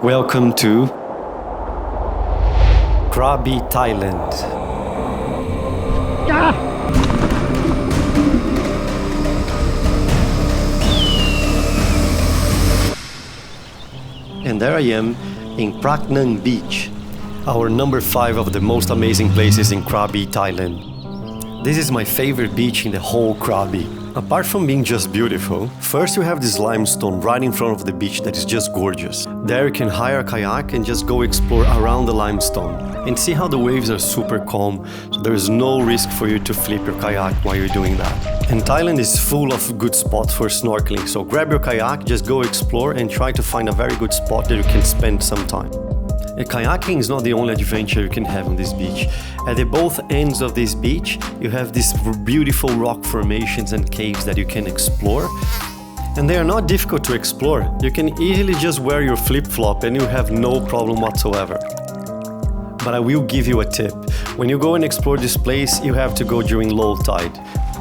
Welcome to Krabi, Thailand. And there I am in Phra Nang Beach, our number 5 of the most amazing places in Krabi, Thailand. This is my favorite beach in the whole Krabi. Apart from being just beautiful, first you have this limestone right in front of the beach that is just gorgeous. There you can hire a kayak and just go explore around the limestone and see how the waves are super calm, so there is no risk for you to flip your kayak while you're doing that. And Thailand is full of good spots for snorkeling, so grab your kayak, just go explore and try to find a very good spot that you can spend some time. And kayaking is not the only adventure you can have on this beach. At the both ends of this beach, you have these beautiful rock formations and caves that you can explore. And they are not difficult to explore. You can easily just wear your flip-flop and you have no problem whatsoever. But I will give you a tip. When you go and explore this place, you have to go during low tide.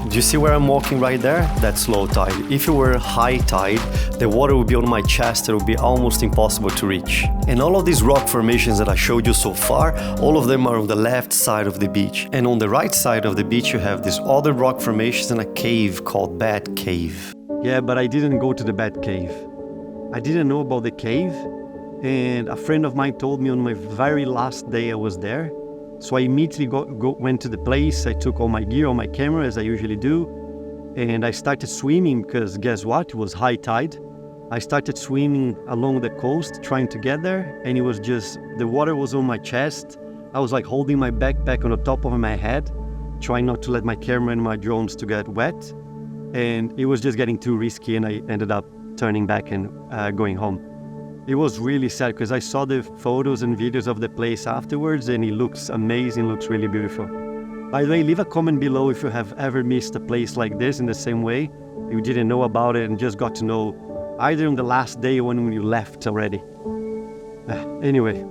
Do you see where I'm walking right there? That's low tide. If you were high tide, the water would be on my chest, it would be almost impossible to reach. And all of these rock formations that I showed you so far, all of them are on the left side of the beach. And on the right side of the beach you have these other rock formations and a cave called Bat Cave. Yeah, but I didn't go to the Bat Cave. I didn't know about the cave, and a friend of mine told me on my very last day I was there. So I immediately went to the place, I took all my gear, all my camera, as I usually do, and I started swimming because guess what? It was high tide. I started swimming along the coast, trying to get there, and it was just, the water was on my chest. I was like holding my backpack on the top of my head, trying not to let my camera and my drones to get wet, and it was just getting too risky, and I ended up turning back and going home. It was really sad because I saw the photos and videos of the place afterwards and it looks amazing, looks really beautiful. By the way, leave a comment below if you have ever missed a place like this in the same way. You didn't know about it and just got to know either on the last day or when you left already. Anyway.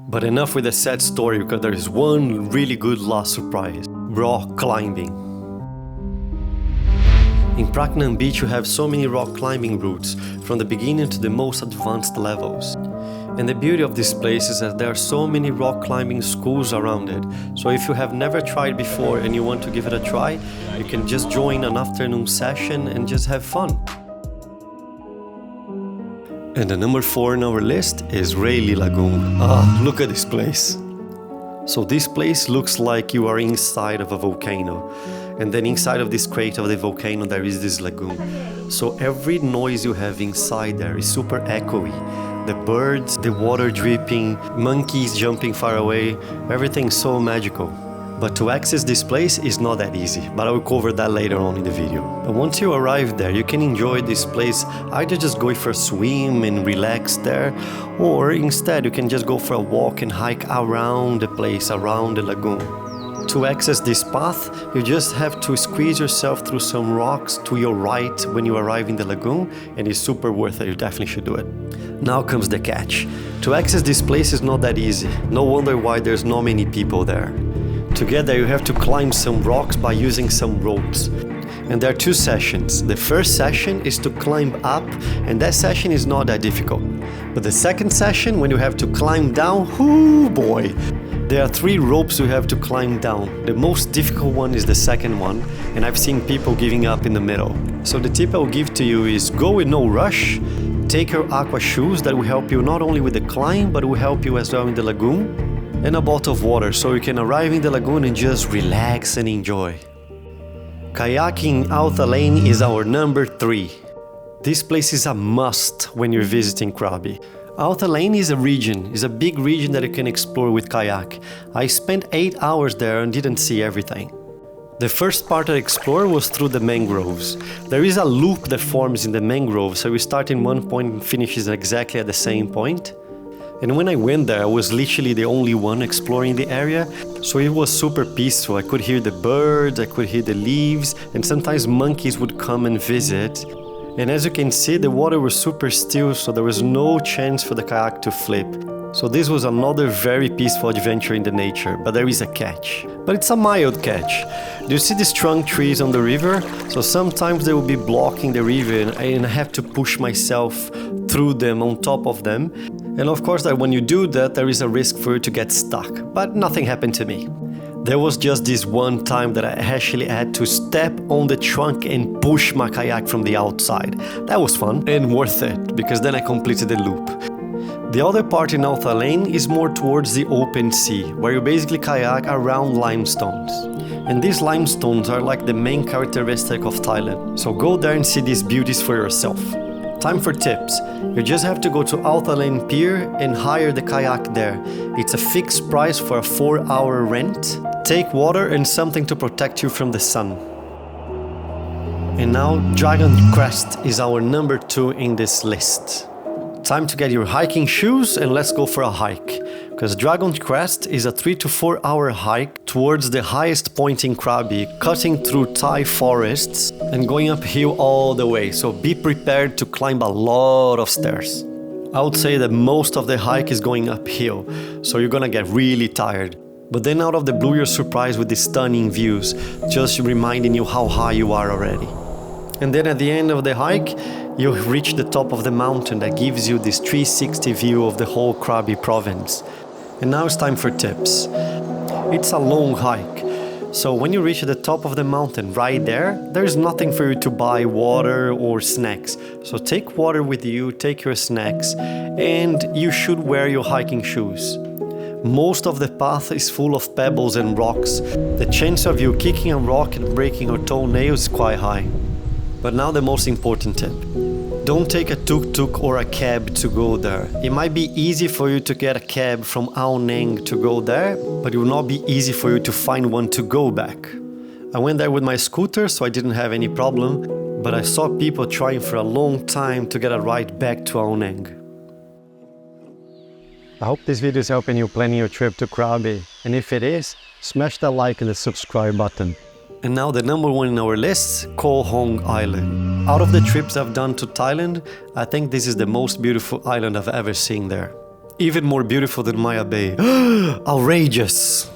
But enough with the sad story because there is one really good last surprise. Rock climbing. In Phra Nang Beach you have so many rock climbing routes, from the beginning to the most advanced levels. And the beauty of this place is that there are so many rock climbing schools around it. So if you have never tried before and you want to give it a try, you can just join an afternoon session and just have fun. And the number 4 on our list is Railay Lagoon. Look at this place. So this place looks like you are inside of a volcano. And then inside of this crater of the volcano there is this lagoon. So every noise you have inside there is super echoey. The birds, the water dripping, monkeys jumping far away, everything's so magical. But to access this place is not that easy, but I will cover that later on in the video. But once you arrive there, you can enjoy this place, either just go for a swim and relax there, or instead you can just go for a walk and hike around the place, around the lagoon. To access this path, you just have to squeeze yourself through some rocks to your right when you arrive in the lagoon, and it's super worth it, you definitely should do it. Now comes the catch. To access this place is not that easy, no wonder why there's not many people there. To get there you have to climb some rocks by using some ropes. And there are 2 sessions. The first session is to climb up, and that session is not that difficult. But the second session, when you have to climb down, oh boy! There are 3 ropes you have to climb down. The most difficult one is the second one, and I've seen people giving up in the middle. So the tip I will give to you is go with no rush, take your aqua shoes that will help you not only with the climb, but will help you as well in the lagoon, and a bottle of water so you can arrive in the lagoon and just relax and enjoy. Kayaking Alta Lane is our number 3. This place is a must when you're visiting Krabi. Alta Lane is a big region that you can explore with kayak. I spent 8 hours there and didn't see everything. The first part I explored was through the mangroves. There is a loop that forms in the mangroves, so we start in one point and finishes exactly at the same point. And when I went there, I was literally the only one exploring the area, so it was super peaceful. I could hear the birds, I could hear the leaves, and sometimes monkeys would come and visit. And as you can see, the water was super still, so there was no chance for the kayak to flip. So this was another very peaceful adventure in the nature, but there is a catch. But it's a mild catch. Do you see these trunk trees on the river? So sometimes they will be blocking the river and I have to push myself through them, on top of them. And of course that when you do that, there is a risk for you to get stuck, but nothing happened to me. There was just this one time that I actually had to step on the trunk and push my kayak from the outside. That was fun and worth it, because then I completed the loop. The other part in Alta Lane is more towards the open sea, where you basically kayak around limestones. And these limestones are like the main characteristic of Thailand. So go there and see these beauties for yourself. Time for tips. You just have to go to Alta Lane Pier and hire the kayak there. It's a fixed price for a 4-hour rent. Take water and something to protect you from the sun. And now Dragon Crest is our number 2 in this list. Time to get your hiking shoes and let's go for a hike. Because Dragon Crest is a 3 to 4 hour hike towards the highest point in Krabi, cutting through Thai forests and going uphill all the way, so be prepared to climb a lot of stairs. I would say that most of the hike is going uphill, so you're gonna get really tired. But then out of the blue you're surprised with these stunning views, just reminding you how high you are already. And then at the end of the hike, you reach the top of the mountain that gives you this 360 view of the whole Krabi province. And now it's time for tips. It's a long hike, so when you reach the top of the mountain right there's nothing for you to buy water or snacks. So take water with you, take your snacks, and you should wear your hiking shoes. Most of the path is full of pebbles and rocks. The chance of you kicking a rock and breaking your toenails is quite high. But now the most important tip. Don't take a tuk-tuk or a cab to go there. It might be easy for you to get a cab from Ao Nang to go there, but it will not be easy for you to find one to go back. I went there with my scooter, so I didn't have any problem, but I saw people trying for a long time to get a ride back to Ao Nang. I hope this video is helping you planning your trip to Krabi, and if it is, smash that like and the subscribe button. And now the number 1 in our list, Koh Hong Island. Out of the trips I've done to Thailand, I think this is the most beautiful island I've ever seen there. Even more beautiful than Maya Bay. Outrageous!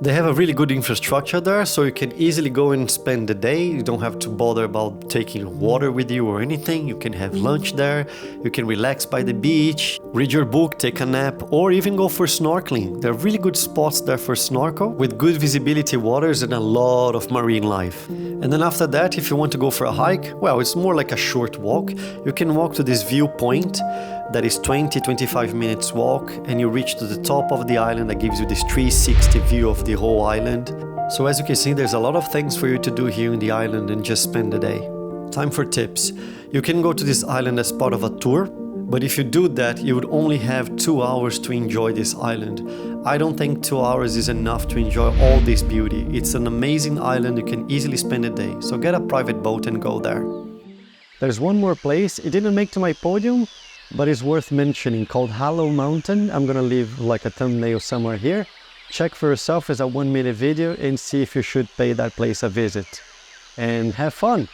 They have a really good infrastructure there, so you can easily go and spend the day. You don't have to bother about taking water with you or anything. You can have lunch there, you can relax by the beach, read your book, take a nap, or even go for snorkeling. There are really good spots there for snorkel, with good visibility waters and a lot of marine life. And then after that, if you want to go for a hike, well, it's more like a short walk. You can walk to this viewpoint that is 20-25 minutes walk, and you reach to the top of the island that gives you this 360 view of the whole island. So as you can see, there's a lot of things for you to do here in the island and just spend the day. Time for tips. You can go to this island as part of a tour, but if you do that, you would only have 2 hours to enjoy this island. I don't think 2 hours is enough to enjoy all this beauty. It's an amazing island, you can easily spend a day, so get a private boat and go there. There's one more place, it didn't make to my podium, but it's worth mentioning, called Hallow Mountain. I'm gonna leave like a thumbnail somewhere here. Check for yourself as a 1-minute video and see if you should pay that place a visit. And have fun!